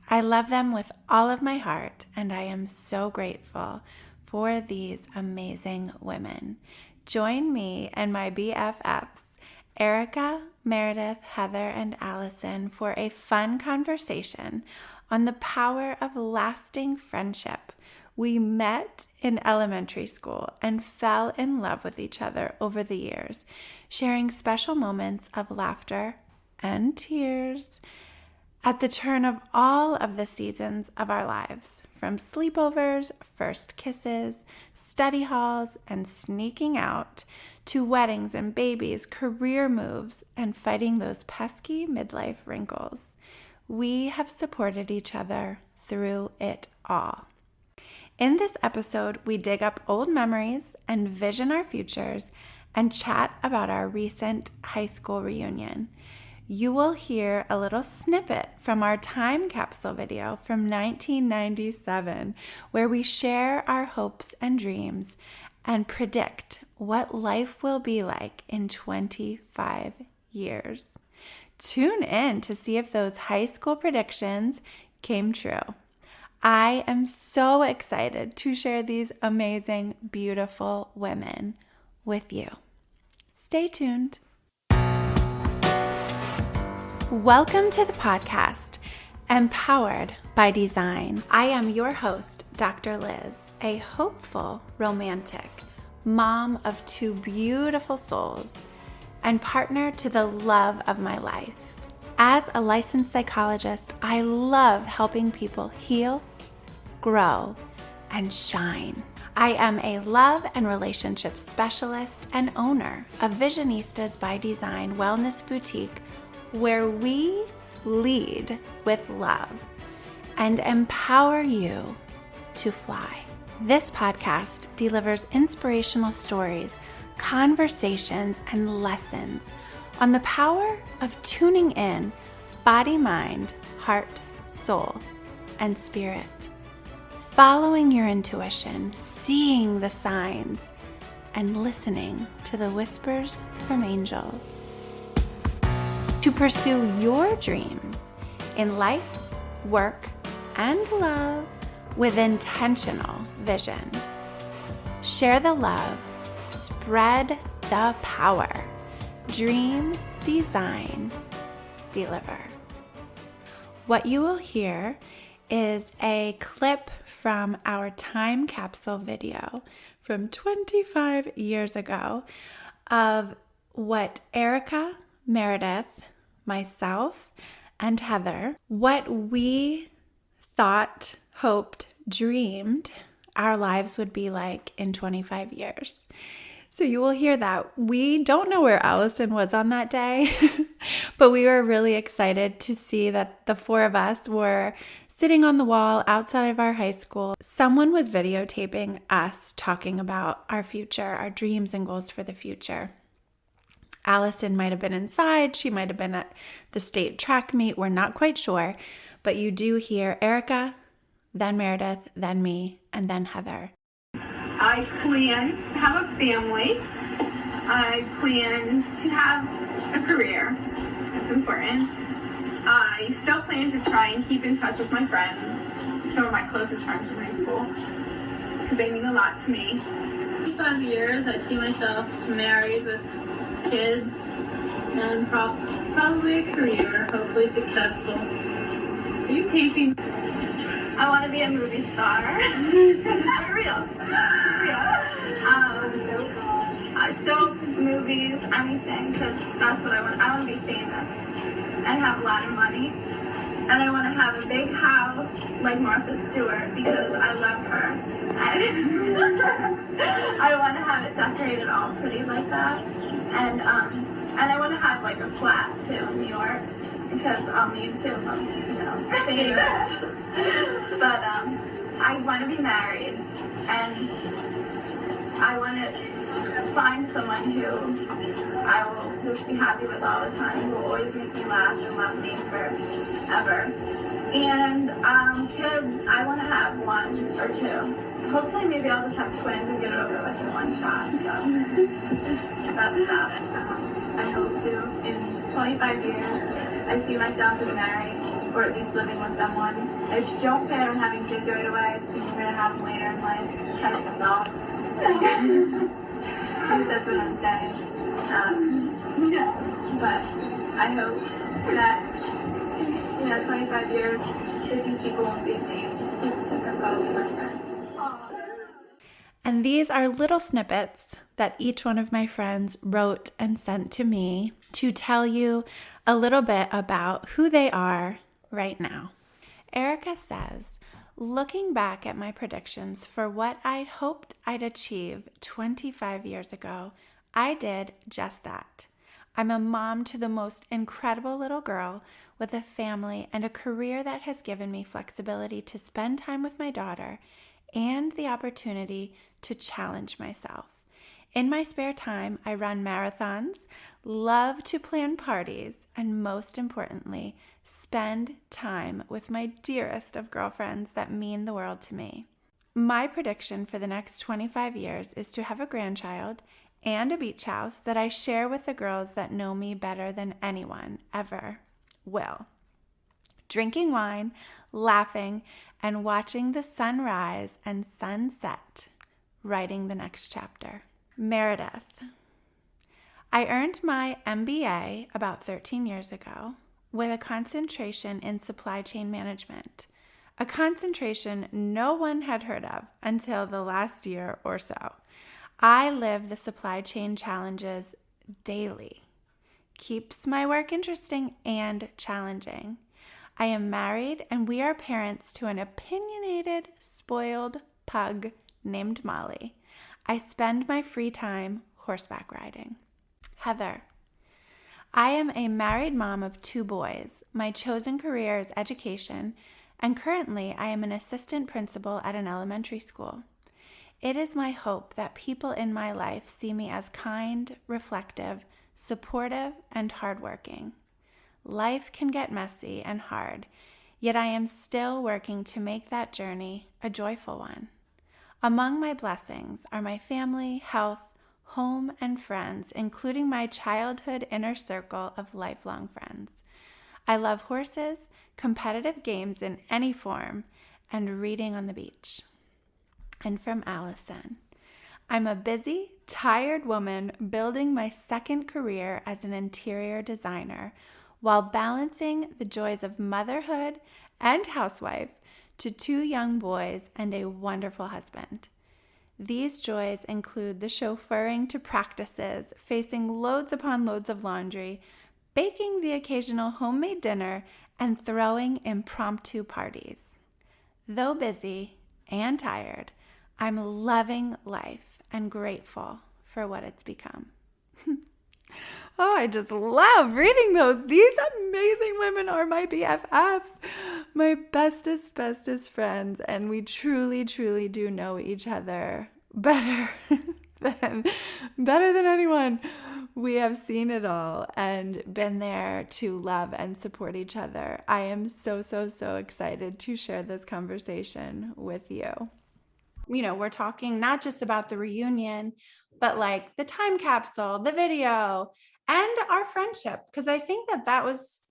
I love them with all of my heart, and I am so grateful for these amazing women. Join me and my BFFs, Erica, Meridith, Heather, and Allison, for a fun conversation on the power of lasting friendship. We met in elementary school and fell in love with each other over the years, sharing special moments of laughter and tears at the turn of all of the seasons of our lives, from sleepovers, first kisses, study halls, and sneaking out, to weddings and babies, career moves, and fighting those pesky midlife wrinkles. We have supported each other through it all. In this episode, we dig up old memories, envision our futures, and chat about our recent high school reunion. You will hear a little snippet from our time capsule video from 1997, where we share our hopes and dreams and predict what life will be like in 25 years. Tune in to see if those high school predictions came true. I am so excited to share these amazing, beautiful women with you. Stay tuned. Welcome to the podcast, Empowered by Design. I am your host, Dr. Liz, a hopeful romantic, mom of two beautiful souls, and partner to the love of my life. As a licensed psychologist, I love helping people heal, grow, and shine. I am a love and relationship specialist and owner of Visionistas by Design Wellness Boutique, where we lead with love and empower you to fly. This podcast delivers inspirational stories, conversations, and lessons on the power of tuning in body, mind, heart, soul, and spirit. Following your intuition, seeing the signs, and listening to the whispers from angels. To pursue your dreams in life, work, and love with intentional vision. Share the love, spread the power. Dream, design, deliver. What you will hear is a clip from our time capsule video from 25 years ago of what Erica, Meridith, myself, and Heather, what we thought, hoped, dreamed our lives would be like in 25 years. So you will hear that. We don't know where Allison was on that day, but we were really excited to see that the four of us were sitting on the wall outside of our high school. Someone was videotaping us talking about our future, our dreams and goals for the future. Allison might have been inside. She might have been at the state track meet. We're not quite sure, but you do hear Erica, then Meridith, then me, and then Heather. I plan to have a family. I plan to have a career. That's important. I still plan to try and keep in touch with my friends, some of my closest friends from high school, because they mean a lot to me. 5 years, I see myself married with kids and probably a career, hopefully successful. Are you painting? I want to be a movie star. For real. Still movies, anything, because that's what I want. I want to be famous and have a lot of money. And I want to have a big house like Martha Stewart because I love her. And I want to have it decorated all pretty like that. And I want to have like a flat too in New York because I'll need two of them, famous. But I want to be married and I want to find someone who I will just be happy with all the time, who will always make me laugh and love me forever. And kids, I want to have one or two. Hopefully maybe I'll just have twins and get it over with in one shot. So that's about it. I hope to, in 25 years, I see myself as married or at least living with someone. I don't plan on having kids right away. We're going to have them later in life. Kind of dogs. At least that's what I'm saying. But I hope that, 25 years, that these people won't be ashamed. They're probably my friends. And these are little snippets that each one of my friends wrote and sent to me to tell you a little bit about who they are right now. Erica says, looking back at my predictions for what I'd hoped I'd achieve 25 years ago, I did just that. I'm a mom to the most incredible little girl with a family and a career that has given me flexibility to spend time with my daughter and the opportunity to challenge myself. In my spare time, I run marathons, love to plan parties, and most importantly, spend time with my dearest of girlfriends that mean the world to me. My prediction for the next 25 years is to have a grandchild and a beach house that I share with the girls that know me better than anyone ever will. Drinking wine, laughing, and watching the sun rise and sunset, writing the next chapter. Meridith. I earned my MBA about 13 years ago with a concentration in supply chain management, a concentration no one had heard of until the last year or so. I live the supply chain challenges daily. Keeps my work interesting and challenging. I am married and we are parents to an opinionated, spoiled pug named Molly. I spend my free time horseback riding. Heather. I am a married mom of 2 boys. My chosen career is education, and currently I am an assistant principal at an elementary school. It is my hope that people in my life see me as kind, reflective, supportive, and hardworking. Life can get messy and hard, yet I am still working to make that journey a joyful one. Among my blessings are my family, health, home, and friends, including my childhood inner circle of lifelong friends. I love horses, competitive games in any form, and reading on the beach. And from Allison. I'm a busy, tired woman building my second career as an interior designer while balancing the joys of motherhood and housewife to 2 young boys and a wonderful husband. These joys include the chauffeuring to practices, facing loads upon loads of laundry, baking the occasional homemade dinner, and throwing impromptu parties. Though busy and tired, I'm loving life and grateful for what it's become. Oh, I just love reading those. These amazing women are my BFFs, my bestest friends, and we truly do know each other better than anyone. We have seen it all and been there to love and support each other. I am so excited to share this conversation with you. We're talking not just about the reunion, but like the time capsule, the video, and our friendship. Because I think that was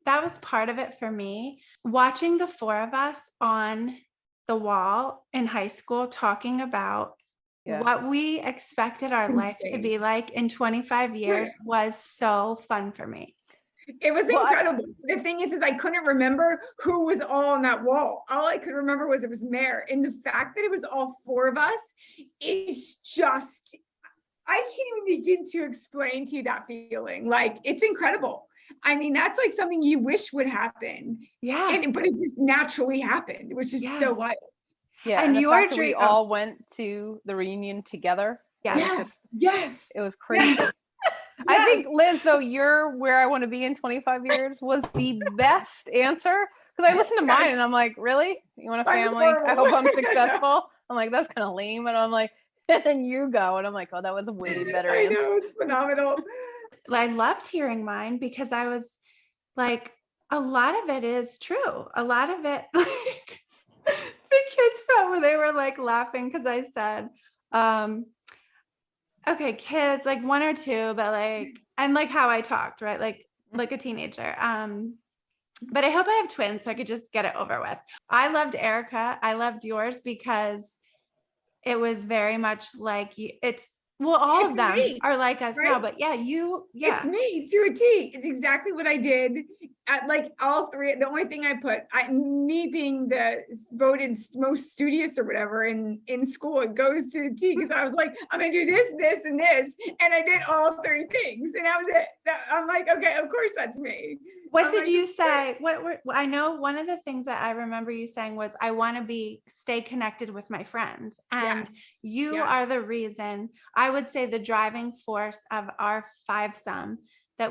part of it for me. Watching the 4 of us on the wall in high school talking about what we expected our life to be like in 25 years was so fun for me. It was incredible. The thing is I couldn't remember who was all on that wall. All I could remember was it was Mare. And the fact that it was all 4 of us is just, I can't even begin to explain to you that feeling. Like, it's incredible. I mean, that's like something you wish would happen. Yeah. But it just naturally happened, which is so wild. Yeah. And the fact that we all went to the reunion together. Yes. It was crazy. Yes. I think, Liz, though, your where I want to be in 25 years was the best answer. Because I listened to mine and I'm like, really? You want a family? I hope I'm successful. I'm like, that's kind of lame. And I'm like, and then you go. And I'm like, oh, that was a way better answer. I know, it's phenomenal. I loved hearing mine because I was like, a lot of it is true. A lot of it, like, the kids felt where they were like laughing because I said, okay, kids, like 1 or 2, but like, and like how I talked, right? Like a teenager. But I hope I have twins so I could just get it over with. I loved Erica. I loved yours because it was very much like all of them are like us now, but it's me to a T. It's exactly what I did at like all three. The only thing I put, me being the voted most studious or whatever in school, it goes to a T because I was like, I'm gonna do this, this, and this, and I did all three things, and that was it. I'm like, okay, of course that's me. What did you say? I know one of the things that I remember you saying was, I want to stay connected with my friends. And you are the reason, I would say the driving force of our fivesome that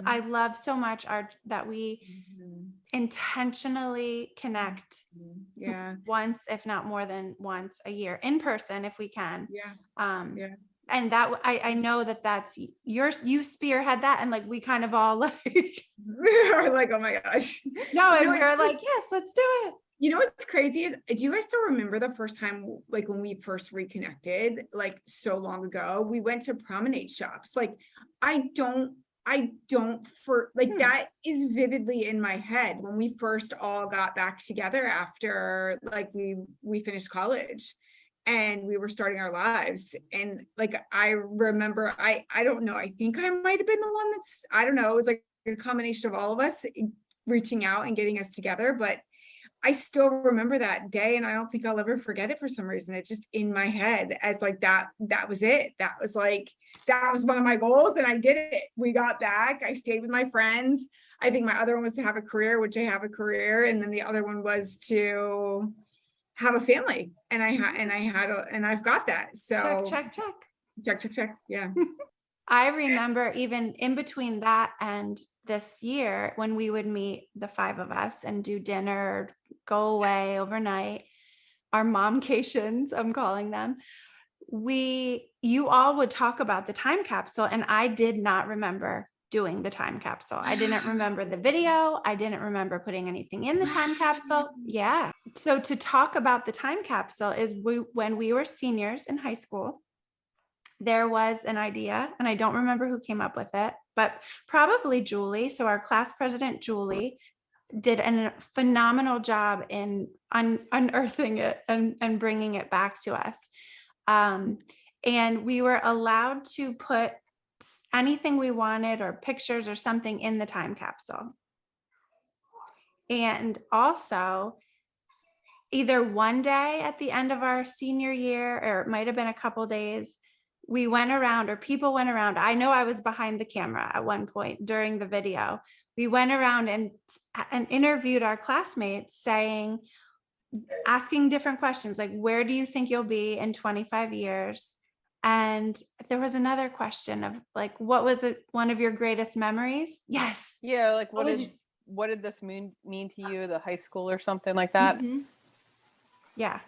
I love so much that we intentionally connect once, if not more than once a year in person, if we can. And that I know that's you spearhead that, and like we kind of all like we're like, oh my gosh. And we're like, yes, let's do it. You know what's crazy is, do you guys still remember the first time, like when we first reconnected, like so long ago, we went to promenade shops? Like I don't that is vividly in my head when we first all got back together after like we finished college. And we were starting our lives. And like, I remember, I don't know, I think I might've been the one I don't know, it was like a combination of all of us reaching out and getting us together. But I still remember that day, and I don't think I'll ever forget it for some reason. It's just in my head as like, that was it. That was one of my goals, and I did it. We got back, I stayed with my friends. I think my other one was to have a career, which I have a career. And then the other one was to have a family, and I've got that. So check. Yeah. I remember even in between that and this year when we would meet, the five of us, and do dinner, go away overnight, our momcations, I'm calling them. You all would talk about the time capsule, and I did not remember doing the time capsule. I didn't remember the video. I didn't remember putting anything in the time capsule. Yeah. So to talk about the time capsule is when we were seniors in high school, there was an idea, and I don't remember who came up with it, but probably Julie. So our class president, Julie, did a phenomenal job in unearthing it and bringing it back to us. And we were allowed to put anything we wanted or pictures or something in the time capsule. And also, either one day at the end of our senior year, or it might have been a couple days, we went around, or people went around. I know I was behind the camera at one point during the video. We went around and interviewed our classmates, asking different questions, like, where do you think you'll be in 25 years? And there was another question of like, what was one of your greatest memories? Yes. Yeah. Like, what did this mean to you, the high school or something like that? Mm-hmm. Yeah.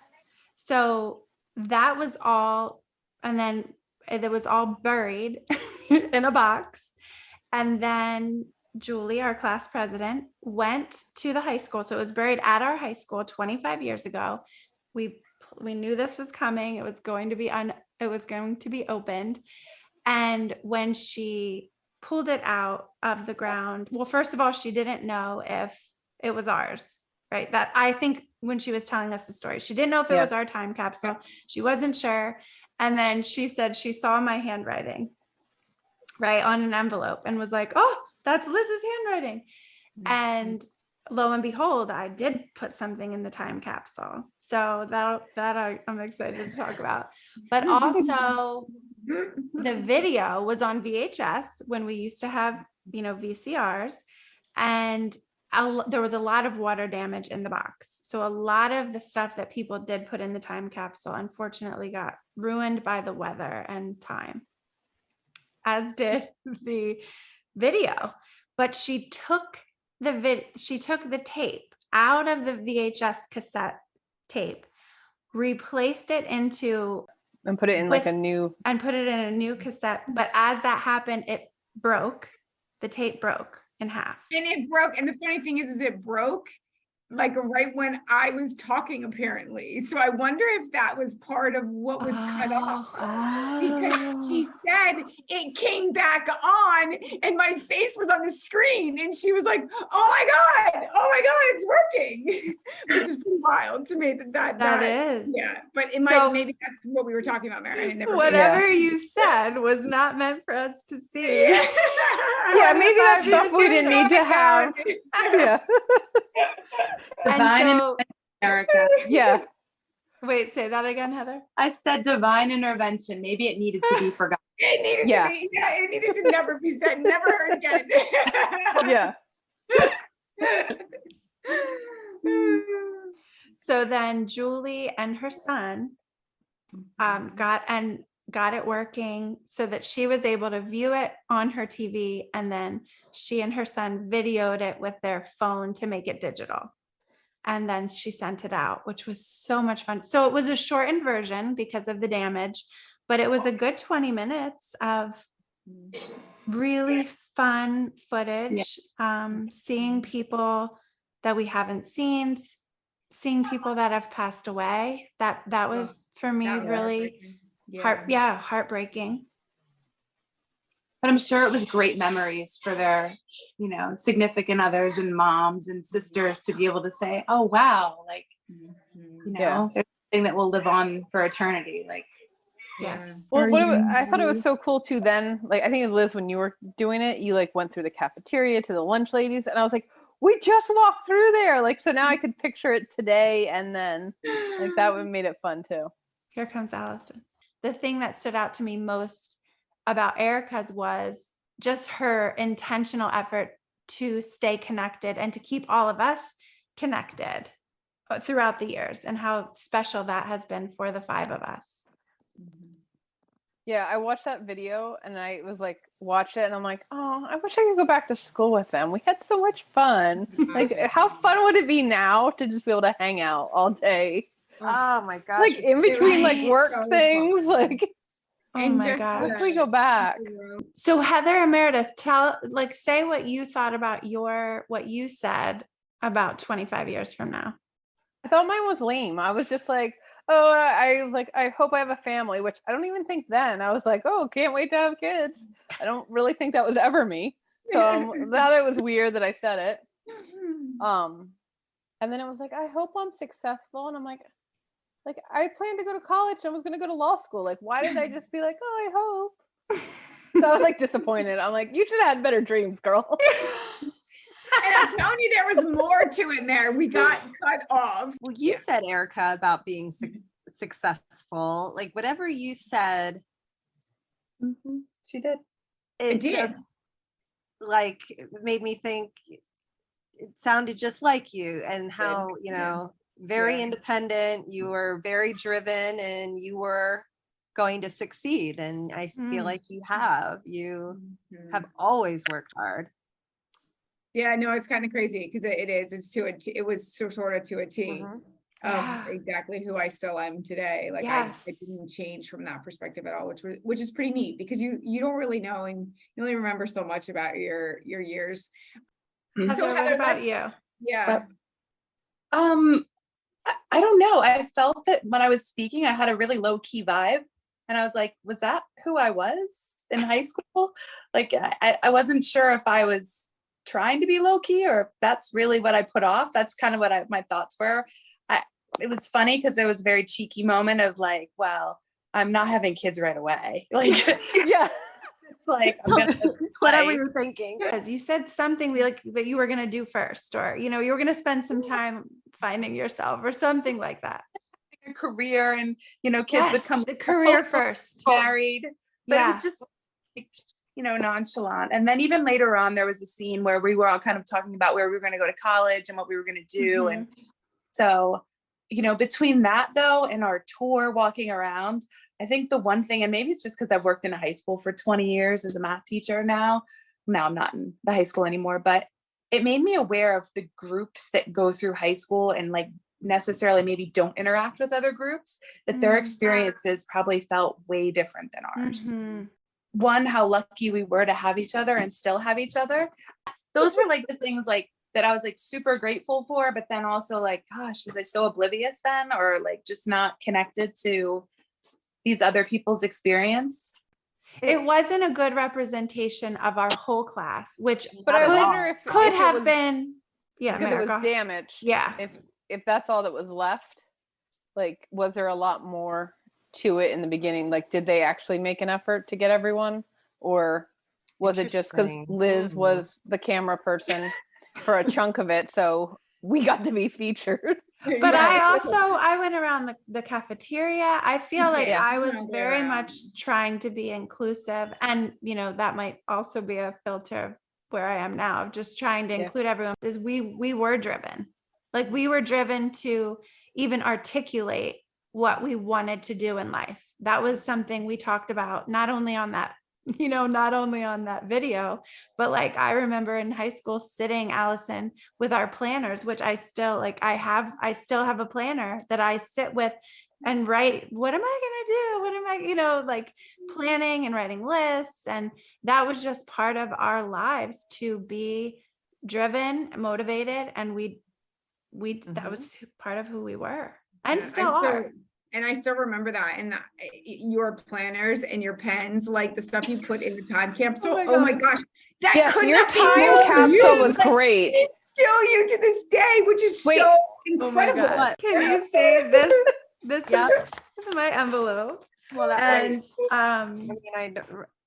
So that was all. And then it was all buried in a box. And then Julie, our class president, went to the high school. So it was buried at our high school 25 years ago. We knew this was coming. It was going to be opened. And when she pulled it out of the ground, well, first of all, she didn't know if it was ours, right? That I think when she was telling us the story, she didn't know if it was our time capsule. She wasn't sure. And then she said she saw my handwriting, right, on an envelope, and was like, oh, that's Liz's handwriting. And lo and behold, I did put something in the time capsule. So that I'm excited to talk about. But also the video was on VHS when we used to have, VCRs, and there was a lot of water damage in the box. So a lot of the stuff that people did put in the time capsule, unfortunately, got ruined by the weather and time, as did the video. But she took the tape out of the VHS cassette tape, replaced it into and put it in put it in a new cassette. But as that happened, it broke. The tape broke in half. And it broke. And the funny thing is it broke like right when I was talking, apparently. So I wonder if that was part of what was cut off. Because she said it came back on and my face was on the screen and she was like, oh my God, it's working. Which is pretty wild to me that is. Yeah, but it might, maybe that's what we were talking about, Mary. Whatever you said was not meant for us to see. Yeah, maybe that's stuff we didn't need to have. Yeah. Divine intervention, Erica. Yeah. Wait, say that again, Heather. I said divine intervention. Maybe it needed to be forgotten. It needed to be, it needed to never be said, never heard again. Yeah. So then Julie and her son got it working so that she was able to view it on her TV, and then she and her son videoed it with their phone to make it digital. And then she sent it out, which was so much fun. So it was a shortened version because of the damage, but it was a good 20 minutes of really fun footage, seeing people that we haven't seen, seeing people that have passed away. That was for me really heartbreaking. But I'm sure it was great memories for their, significant others and moms and sisters to be able to say, oh, wow, like, there's something that will live on for eternity. Like, yes. Well, I thought it was so cool too then. Like, I think, Liz, when you were doing it, you like went through the cafeteria to the lunch ladies. And I was like, we just walked through there. Like, so now I could picture it today. And then like that would made it fun too. Here comes Allison. The thing that stood out to me most about Erica's was just her intentional effort to stay connected and to keep all of us connected throughout the years, and how special that has been for the 5 of us. Yeah, I watched that video and I was like, watch it and I'm like, oh, I wish I could go back to school with them. We had so much fun. Like, how fun would it be now to just be able to hang out all day? Oh my gosh. Like in between like work things, like, oh my gosh. If we go back. So Heather and Meredith, say what you thought about what you said about 25 years from now. I thought mine was lame. I was just like, oh, I was like, I hope I have a family, which I don't even think then. I was like, oh, can't wait to have kids. I don't really think that was ever me. So that it was weird that I said it. And then it was like, I hope I'm successful. And I'm like I planned to go to college and I was going to go to law school. Like, why did I just be like, oh, I hope? So I was like disappointed. I'm like, you should have had better dreams, girl. And I'm telling you, there was more to it, Mary. We got cut off. Well, you said, Erica, about being successful. Like, whatever you said, she did. It just like made me think. It sounded just like you, and how very independent. You were very driven, and you were going to succeed. And I feel like you have always worked hard. Yeah, no, it's kind of crazy because it is. It was sort of to a T of exactly who I still am today. Like I didn't change from that perspective at all, which is pretty neat because you don't really know, and you only remember so much about your years. So Heather, about you? Yeah. I don't know. I felt that when I was speaking, I had a really low key vibe, and I was like, was that who I was in high school? Like I wasn't sure if I was trying to be low key or if that's really what I put off. That's kind of what my thoughts were. It was funny because there was a very cheeky moment of like, well, I'm not having kids right away. Like, yeah, it's like, I'm gonna whatever you're thinking. Because you said something like that you were going to do first, or, you were going to spend some time finding yourself or something like that. A career and, kids would come. The career first. Married. But it was just like, nonchalant. And then even later on, there was a scene where we were all kind of talking about where we were going to go to college and what we were going to do. And so, between that though, and our tour walking around, I think the one thing, and maybe it's just because I've worked in a high school for 20 years as a math teacher now I'm not in the high school anymore, but it made me aware of the groups that go through high school and like necessarily maybe don't interact with other groups, that their experiences probably felt way different than ours. One, how lucky we were to have each other and still have each other. Those were like the things like that I was like super grateful for, but then also like, gosh, was I so oblivious then, or like just not connected to these other people's experience? It wasn't a good representation of our whole class, which But I wonder if could it have was, been, because it was damaged. Yeah. If that's all that was left, like, was there a lot more to it in the beginning? Like, did they actually make an effort to get everyone, or was it just because Liz was the camera person for a chunk of it, so we got to be featured? But I went around the cafeteria. I feel like I was very much trying to be inclusive, and that might also be a filter of where I am now, of just trying to include everyone. Is we were driven, like we were driven to even articulate what we wanted to do in life. That was something we talked about, not only on that video, but like I remember in high school sitting, Allison, with our planners, which I still like, I still have a planner that I sit with and write, what am I going to do? What am I, like planning and writing lists. And that was just part of our lives, to be driven, motivated. And that was part of who we were, and still are. And I still remember that, and your planners and your pens, like the stuff you put in the time capsule. Oh my gosh, that could your not be time capsule was great. It's still you to this day, which is so incredible. Oh my God. Can you see this? This is my envelope. Well, and I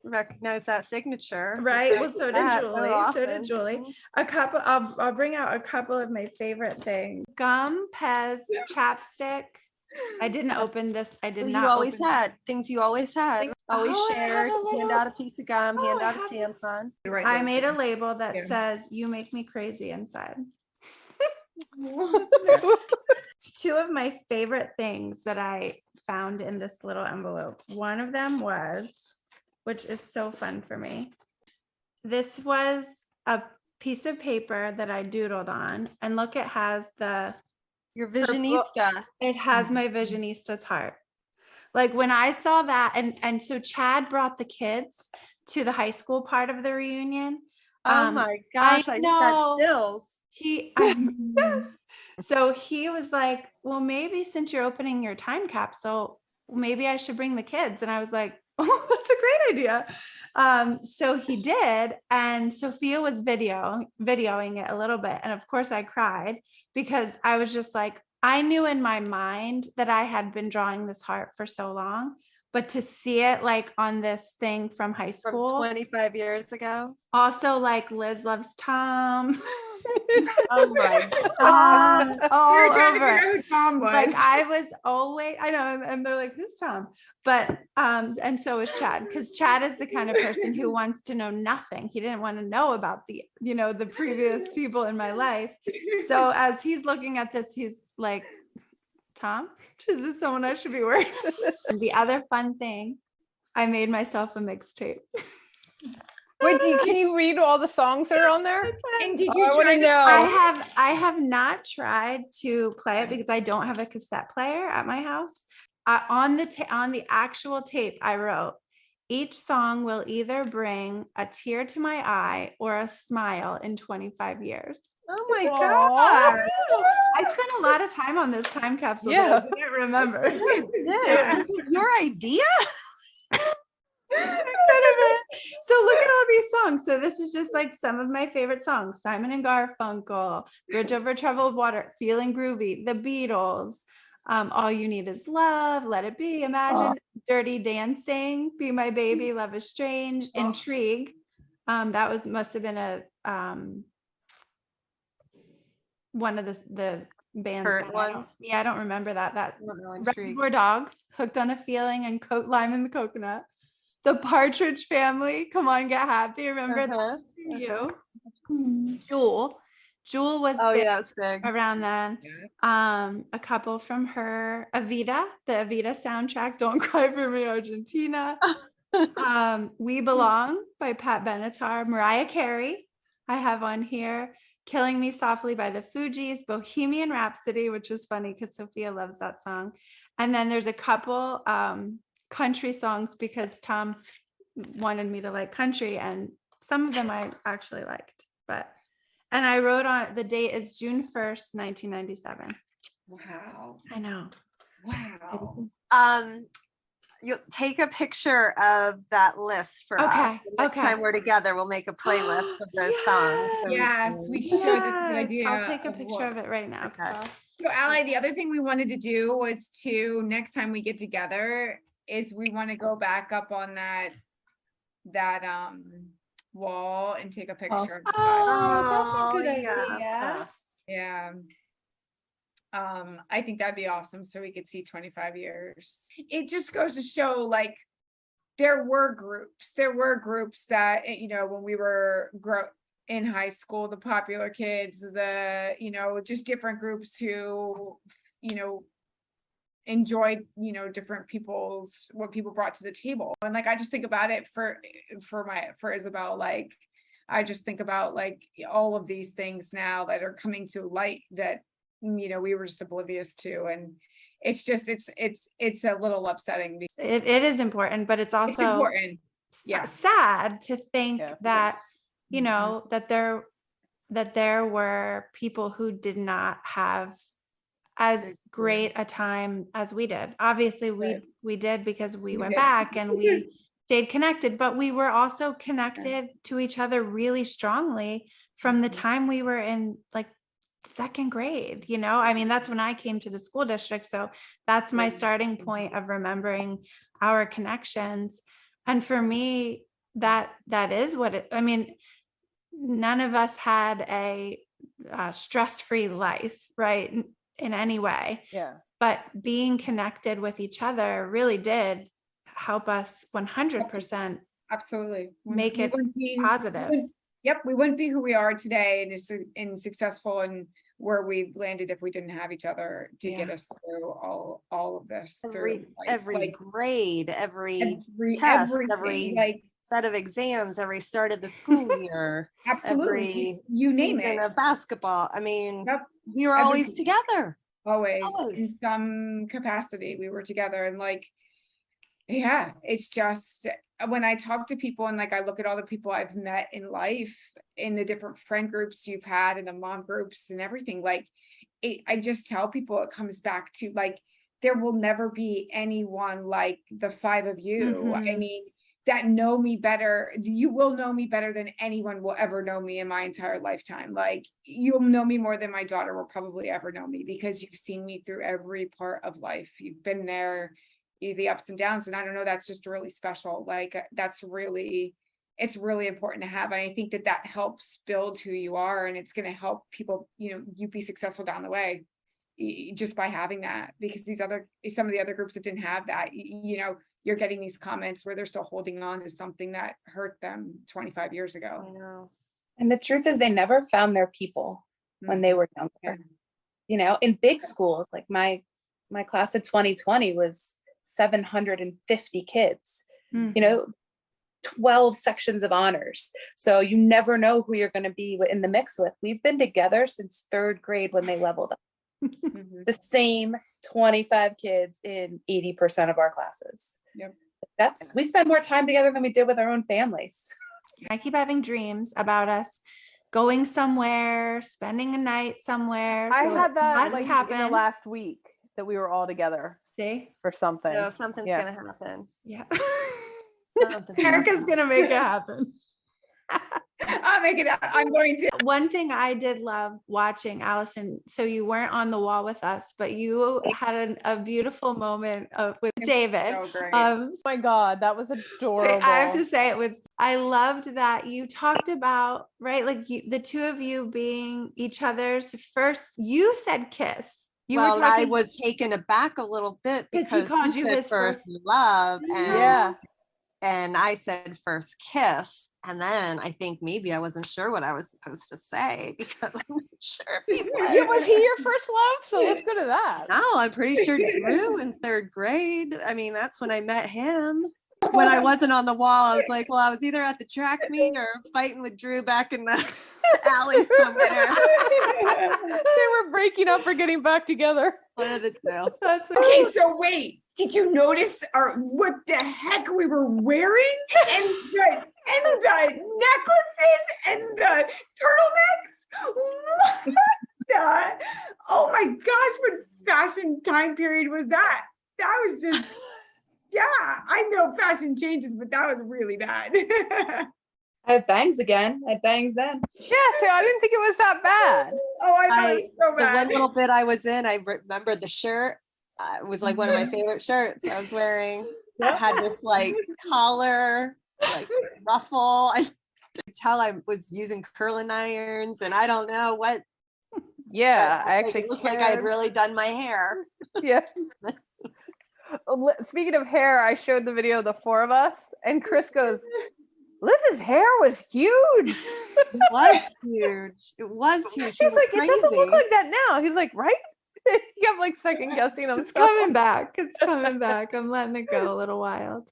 recognize that signature. Right. Well, so did Julie. So did Julie. I'll bring out a couple of my favorite things. Gum, Pez, chapstick. I didn't open this. I did not. You always had things. You always had. Always shared. Hand out a piece of gum. Hand out a tampon. I made a label that says, "You make me crazy inside." Two of my favorite things that I found in this little envelope. One of them was, which is so fun for me. This was a piece of paper that I doodled on, and look, it has your visionista. It has my visionista's heart. Like when I saw that, and so Chad brought the kids to the high school part of the reunion. Oh my gosh, I got chills. Yes. So he was like, well, maybe since you're opening your time capsule, maybe I should bring the kids. And I was like, oh, that's a great idea. So he did. And Sophia was videoing it a little bit. And of course I cried, because I was just like, I knew in my mind that I had been drawing this heart for so long, but to see it like on this thing from high school, from 25 years ago. Also, like Liz loves Tom. Oh my God. All we were trying to figure over. out who Tom was. Like I was always, I know, and they're like, who's Tom? But and so is Chad, because Chad is the kind of person who wants to know nothing. He didn't want to know about the previous people in my life. So as he's looking at this, he's like, Tom, is this someone I should be worried? The other fun thing, I made myself a mixtape. Wait, can you read all the songs that are on there? And did you I want to know. I have not tried to play it because I don't have a cassette player at my house. On the actual tape, I wrote, each song will either bring a tear to my eye or a smile in 25 years. Oh my God. I spent a lot of time on this time capsule. Yeah. That I didn't remember. Is it your idea? So look at all these songs. So this is just like some of my favorite songs: Simon and Garfunkel, Bridge Over Troubled Water, Feeling Groovy, The Beatles, All You Need Is Love, Let It Be, Imagine, Dirty Dancing, Be My Baby, Love Is Strange, Intrigue. That must have been a one of the bands. Current ones. I don't remember that. Reservoir Dogs, Hooked on a Feeling, and Lime in the Coconut. The Partridge Family, Come On Get Happy. Remember that you? Jewel was that's big around then. A couple from her. Evita, the Evita soundtrack, Don't Cry for Me, Argentina. We Belong by Pat Benatar. Mariah Carey, I have on here. Killing Me Softly by the Fugees. Bohemian Rhapsody, which was funny because Sophia loves that song. And then there's a couple country songs, because Tom wanted me to like country, and some of them I actually liked, And I wrote on the date is June 1st, 1997. Wow. I know. Wow. You take a picture of that list for us. The next time we're together, we'll make a playlist of those songs. Yes, we should. That's a good idea. I'll take a picture of it right now. Okay. So Allie, the other thing we wanted to do was to, next time we get together, is we want to go back up on that wall and take a picture of the That's a good yeah. idea. Yeah. I think that'd be awesome. So we could see 25 years. It just goes to show, like, there were groups that, you know, when we were in high school, the popular kids, just different groups who, you know, enjoyed, you know, different what people brought to the table. And like, I just think about it for Isabel, like, I just think about like all of these things now that are coming to light that, you know, we were just oblivious to. And it's just, it's a little upsetting. It is important, but it's also important. Yeah. sad to think that, Yes. you know, that there were people who did not have as great a time as we did. Obviously we did, because we went back and we stayed connected, but we were also connected to each other really strongly from the time we were in like second grade, you know. I mean, that's when I came to the school district. So that's my starting point of remembering our connections. And for me, that is what it, I mean, none of us had a stress-free life, right? In any way. Yeah. But being connected with each other really did help us 100%. Absolutely. Make it positive. We wouldn't be who we are today and successful and where we've landed if we didn't have each other to get us through all of this. Every grade, every test, every set of exams, every start of the school year, absolutely, you name it, of basketball. I mean, we were always together. Always in some capacity, we were together. And like, yeah, it's just when I talk to people and like I look at all the people I've met in life, in the different friend groups you've had and the mom groups and everything, like I just tell people it comes back to like, there will never be anyone like the five of you. I mean, that know me better. You will know me better than anyone will ever know me in my entire lifetime. Like, you'll know me more than my daughter will probably ever know me, because you've seen me through every part of life. You've been there, the ups and downs. And I don't know, that's just really special. Like, it's really important to have. And I think that helps build who you are. And it's going to help people, you know, you be successful down the way just by having that, because some of the other groups that didn't have that, you know, you're getting these comments where they're still holding on to something that hurt them 25 years ago. I know. And the truth is, they never found their people when they were younger. You know, in big schools, like my class of 2020 was 750 kids, you know, 12 sections of honors. So you never know who you're going to be in the mix with. We've been together since third grade when they leveled up. The same 25 kids in 80% of our classes. We spend more time together than we did with our own families. I keep having dreams about us going somewhere, spending a night somewhere. I had that like in the last week that we were all together. See? For something. No, something's gonna happen. Yeah. Erica's gonna make it happen. I'll make it up. I'm going to. One thing I did love watching, Allison, so you weren't on the wall with us, but you had a beautiful moment with David. Oh my God, that was adorable. I have to say I loved that you talked about, right? Like the two of you being each other's first, you said kiss. I was taken aback a little bit because he called you his first love. And I said first kiss. And then I think maybe I wasn't sure what I was supposed to say, because I'm not sure people. Was he your first love? So let's go to that. No, I'm pretty sure Drew in third grade. I mean, that's when I met him. When I wasn't on the wall, I was like, well, I was either at the track meet or fighting with Drew back in the alley somewhere. They were breaking up or getting back together. One of the two. Okay, so wait, did you notice what the heck we were wearing? And the necklaces and the turtlenecks? What? Oh my gosh, what fashion time period was that? That was just, yeah, I know fashion changes, but that was really bad. I had bangs again. I had bangs then. Yeah, so I didn't think it was that bad. Oh, I thought it was so The one bad. little bit I was in, I remember the shirt. It was like one of my favorite shirts I was wearing. I had this like collar, like ruffle. I could tell I was using curling irons, and I don't know what. Yeah, but I it actually looked like I had really done my hair. Yeah. Speaking of hair, I showed the video of the four of us, and Chris goes, Liz's hair was huge. It was huge. It was huge. He's like, it doesn't look like that now. He's like, right? He kept like second guessing himself. It's coming back. It's coming back. I'm letting it go a little wild.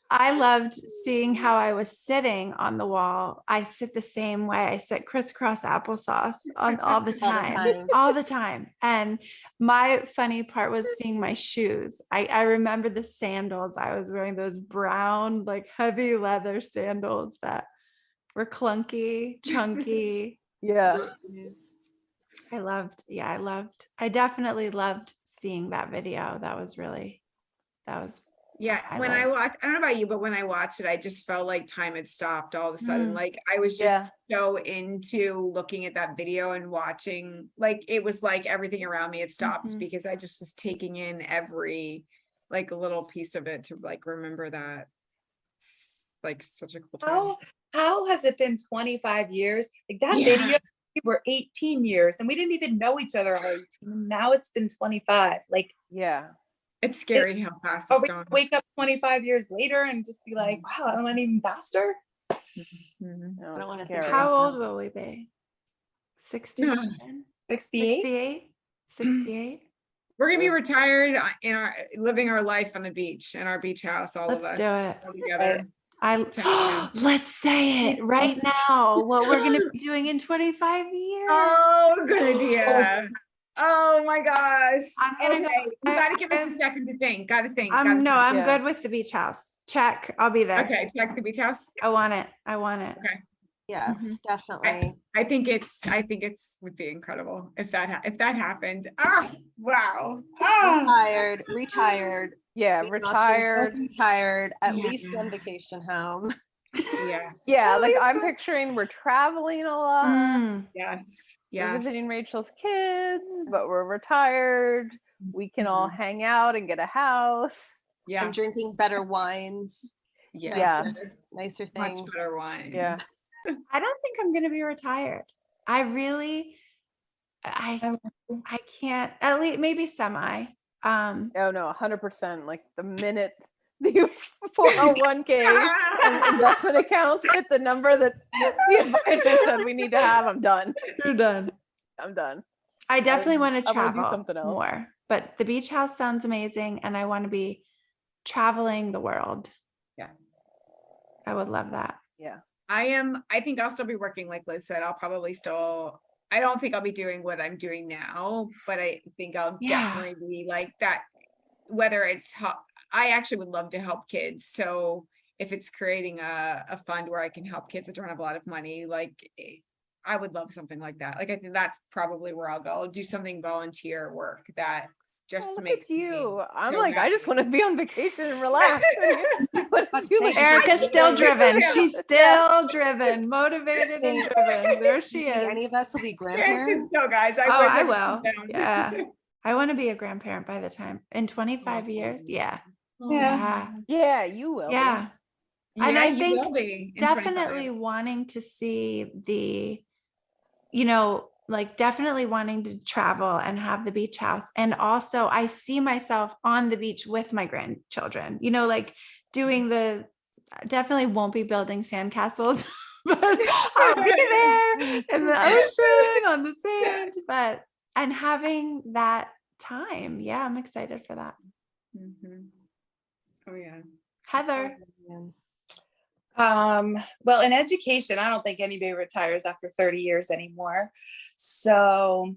I loved seeing how I was sitting on the wall. I sit the same way. I sit crisscross applesauce on all the time, all the time. And my funny part was seeing my shoes. I remember the sandals. I was wearing those brown, like heavy leather sandals that were clunky, chunky. Yeah. I definitely loved seeing that video. That was Yeah, when I watched, I don't know about you, but when I watched it, I just felt like time had stopped all of a sudden. Like I was just so into looking at that video and watching, like it was like everything around me had stopped because I just was taking in every like little piece of it to like remember that. Like such a cool time. How has it been 25 years? Like that video, we were 18 years and we didn't even know each other. Now it's been 25. Like, yeah. It's scary how fast it's gone. Wake up 25 years later and just be like, wow, I went even faster. No, I don't want to scary. think. How old will we be? 67? 68. 68? We're gonna be retired living our life on the beach in our beach house, all of us. Let's do it. All together. Let's say it right now. What we're going to be doing in 25 years. Oh, good idea. Oh my gosh. I'm gonna go. You gotta give us a second to think. Gotta think. I'm good with the beach house. Check. I'll be there. Okay, check the beach house. I want it. Okay. Yes, definitely. I think it's would be incredible if that happened. Wow. Retired. Yeah, retired. Retired, at least on vacation home. Yeah. Yeah, like I'm picturing we're traveling a lot. Yes. We're visiting Rachel's kids, but we're retired. We can all hang out and get a house. Yeah. And drinking better wines. Yeah. Nicer things. Much better wine. Yeah. I don't think I'm going to be retired. I can't, at least maybe semi. Oh no, 100%. Like the minute the 401k and investment accounts hit the number that the advisor said we need to have, I'm done. You're done. I'm done. I definitely want to travel do something else. more, but the beach house sounds amazing. And I want to be traveling the world. Yeah. I would love that. Yeah. I think I'll still be working like Liz said. I don't think I'll be doing what I'm doing now, but I think I'll definitely be like that, whether it's I actually would love to help kids. So if it's creating a fund where I can help kids that don't have a lot of money, like I would love something like that. Like I think that's probably where I'll go. I'll do something volunteer work that just makes you. I'm so like, happy. I just want to be on vacation and relax. Erica's still driven. She's still driven, motivated and driven. There she is. Any of us will be grandparents. No, guys. I will. Yeah. I want to be a grandparent by the time in 25 years. Yeah. Yeah, you will. Yeah. And I think definitely 25. wanting to see definitely wanting to travel and have the beach house. And also I see myself on the beach with my grandchildren, definitely won't be building sandcastles, but I'll be there in the ocean on the sand, and having that time. Yeah. I'm excited for that. Oh yeah. Heather. Well, in education, I don't think anybody retires after 30 years anymore. So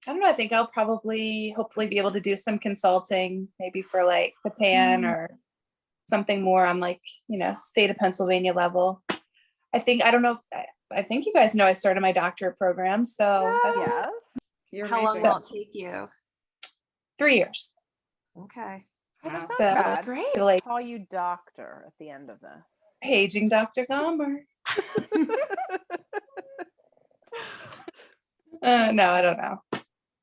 I don't know. I think I'll hopefully be able to do some consulting, maybe for like Patan or something more on like, state of Pennsylvania level. I don't know if I think you guys know I started my doctorate program. So Yes. You're How long amazing. will it take you? 3 years. Okay. That's So, not bad. Great. to like Call you doctor at the end of this. paging Dr. Gomer. No, I don't know.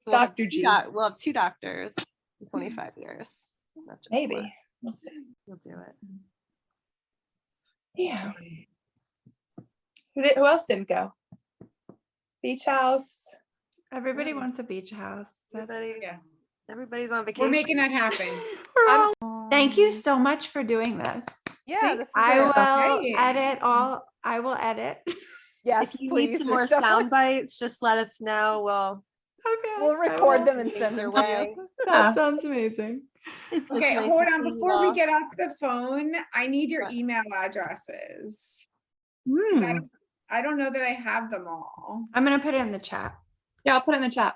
So we'll have Dr. G. we'll have 2 doctors in 25 years. Not just Maybe. one. We'll see. You'll do it. Yeah. Who else didn't go? Beach house. Everybody wants a beach house. Everybody, Yeah. Everybody's on vacation. We're making that happen. Thank you so much for doing this. Yeah, this is I will great. edit all. I will edit. Yes, If you please. need some more Definitely. sound bites, just let us know. Okay. We'll record them and send them to you. That sounds amazing. It's just Okay, nice hold to on. see you Before we all. get off the phone, I need your What? email addresses. Hmm. I don't know that I have them all. I'm gonna put it in the chat. Yeah, I'll put it in the chat.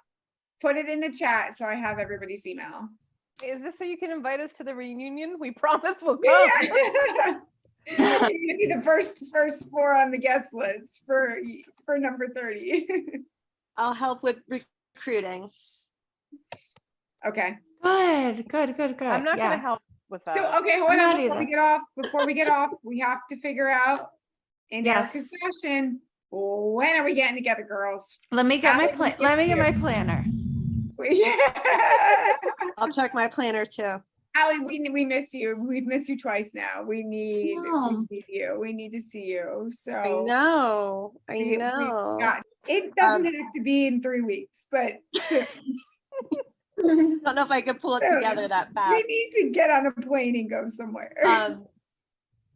Put it in the chat so I have everybody's email. Is this so you can invite us to the reunion? We promise we'll come. You're gonna be the first 4 on the guest list for number 30. I'll help with recruiting. Okay. Good. I'm not Yeah. going to help with that. So okay, hold I'm on not before we either. get off. Before we get off, we have to figure out in Yes. Erica's fashion, when are we getting together, girls? Let me get my Allie, plan. we Let me miss get my you. planner. Yeah. I'll check my planner too. Allie, we miss you. We've missed you twice now. We need you. We need to see you. So I know. we know. got- it doesn't have to be in 3 weeks, but soon. I don't know if I could pull it together that we fast. need to get on a plane and go somewhere.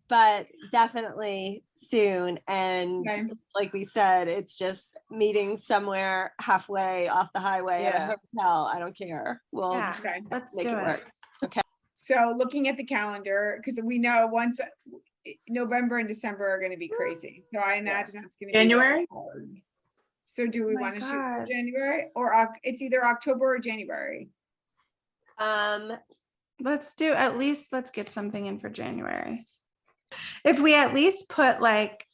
But definitely soon. And Okay. like we said, it's just meeting somewhere halfway off the highway at a hotel. I don't care. We'll Yeah. Okay. Let's make do it it. work. So looking at the calendar, because we know once November and December are going to be crazy. So I imagine that's going to be January? hard. So do we Oh my want to shoot for God. January or it's either October or January? Let's get something in for January. If we at least put like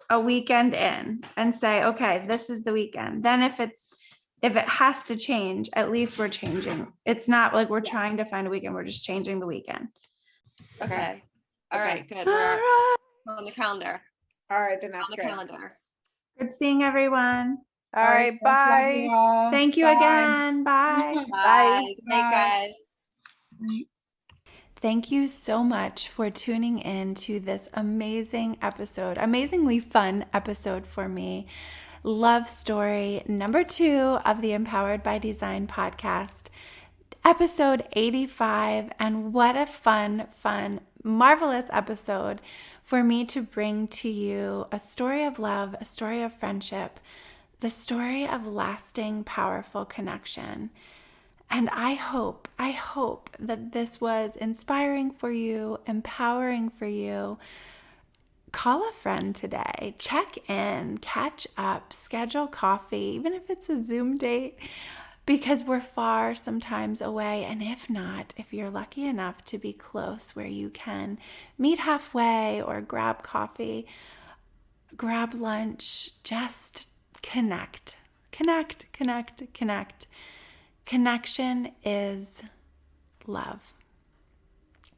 a weekend in and say, okay, this is the weekend. Then if it has to change, at least we're changing. It's not like we're trying to find a weekend. We're just changing the weekend. Okay. All right. Good. All We're right. on the calendar. All right, then On that's the good. calendar. Good seeing everyone. All right, bye. Thank you again. Bye. Bye. Good night, guys. Thank you so much for tuning in to this amazingly fun episode for me. Love story number 2 of the Empowered by Design podcast, episode 85. And what a fun, marvelous episode for me to bring to you a story of love, a story of friendship, the story of lasting, powerful connection. And I hope that this was inspiring for you, empowering for you. Call a friend today, check in, catch up, schedule coffee, even if it's a Zoom date, because we're far sometimes away. And if not, if you're lucky enough to be close where you can meet halfway or grab coffee, grab lunch, just connect. Connection is love.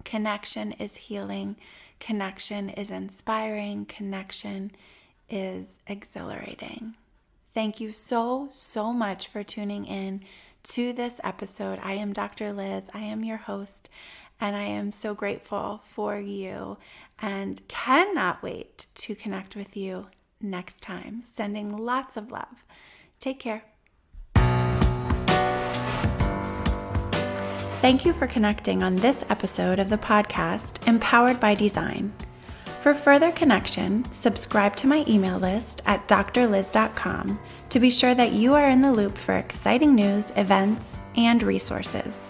Connection is healing. Connection is inspiring. Connection is exhilarating. Thank you so much for tuning in to this episode. I am Dr. Liz. I am your host, and I am so grateful for you and cannot wait to connect with you next time. Sending lots of love. Take care. Thank you for connecting on this episode of the podcast, Empowered by Design. For further connection, subscribe to my email list at drliz.com to be sure that you are in the loop for exciting news, events, and resources.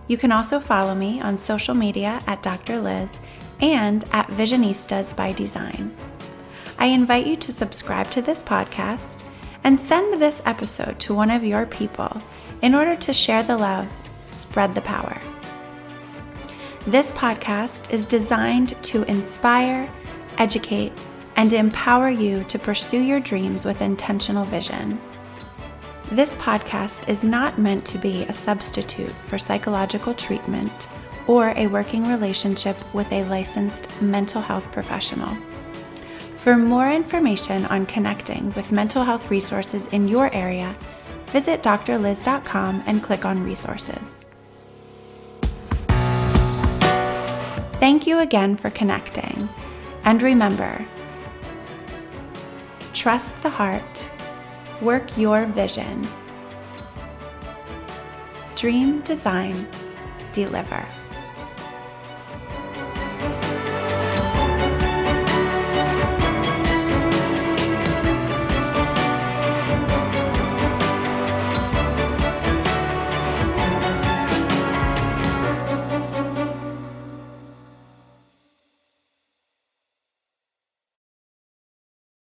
You can also follow me on social media at Dr. Liz and at Visionistas by Design. I invite you to subscribe to this podcast and send this episode to one of your people in order to share the love, spread the power. This podcast is designed to inspire, educate, and empower you to pursue your dreams with intentional vision. This podcast is not meant to be a substitute for psychological treatment or a working relationship with a licensed mental health professional. For more information on connecting with mental health resources in your area, visit drliz.com and click on resources. Thank you again for connecting. And remember, trust the heart, work your vision, dream, design, deliver.